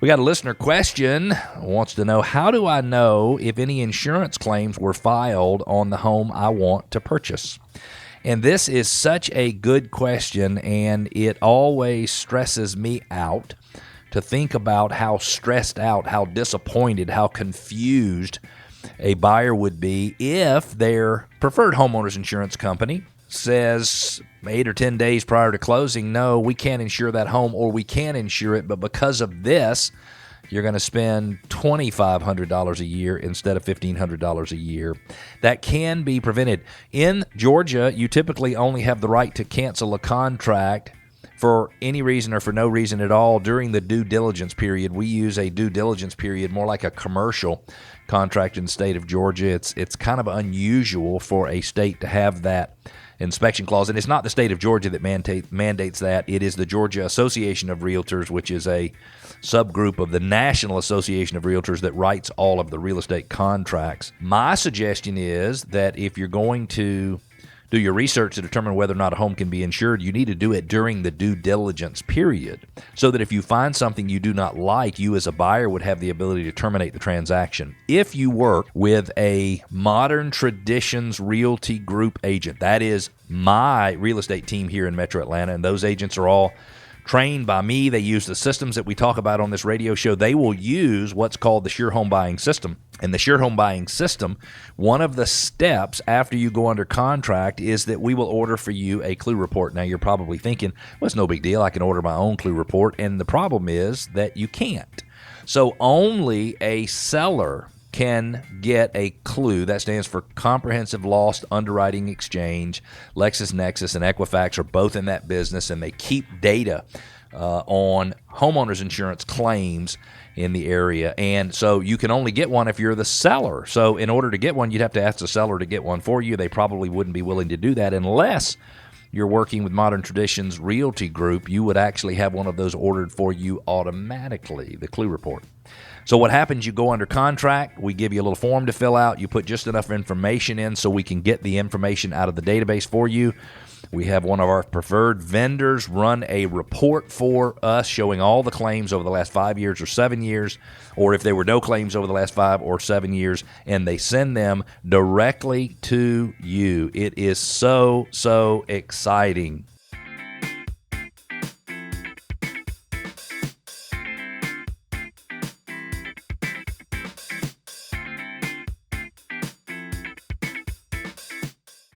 We got a listener question, wants to know, how do I know if any insurance claims were filed on the home I want to purchase? And this is such a good question, and it always stresses me out to think about how stressed out, how disappointed, how confused a buyer would be if their preferred homeowners insurance company says 8 or 10 days prior to closing, no, we can't insure that home, or we can insure it, but because of this, you're going to spend $2,500 a year instead of $1,500 a year. That can be prevented. In Georgia, you typically only have the right to cancel a contract for any reason or for no reason at all during the due diligence period. We use a due diligence period more like a commercial contract in the state of Georgia. It's kind of unusual for a state to have that inspection clause, and it's not the state of Georgia that mandates that. It is the Georgia Association of Realtors, which is a subgroup of the National Association of Realtors that writes all of the real estate contracts. My suggestion is that if you're going to do your research to determine whether or not a home can be insured, you need to do it during the due diligence period, so that if you find something you do not like, you as a buyer would have the ability to terminate the transaction. If you work with a Modern Traditions Realty Group agent, that is my real estate team here in Metro Atlanta, and those agents are all trained by me. They use the systems that we talk about on this radio show. They will use what's called the Sure Home Buying System. And the Sure Home Buying System, one of the steps after you go under contract is that we will order for you a clue report. Now, you're probably thinking, well, it's no big deal. I can order my own clue report. And the problem is that you can't. So only a seller can get a clue. That stands for Comprehensive Loss Underwriting Exchange. LexisNexis and Equifax are both in that business, and they keep data on homeowners insurance claims in the area. And so you can only get one if you're the seller. So in order to get one, you'd have to ask the seller to get one for you. They probably wouldn't be willing to do that unless you're working with Modern Traditions Realty Group. You would actually have one of those ordered for you automatically, the clue report. So what happens, you go under contract, we give you a little form to fill out, you put just enough information in so we can get the information out of the database for you. We have one of our preferred vendors run a report for us showing all the claims over the last 5 years or 7 years, or if there were no claims over the last 5 or 7 years, and they send them directly to you. It is so exciting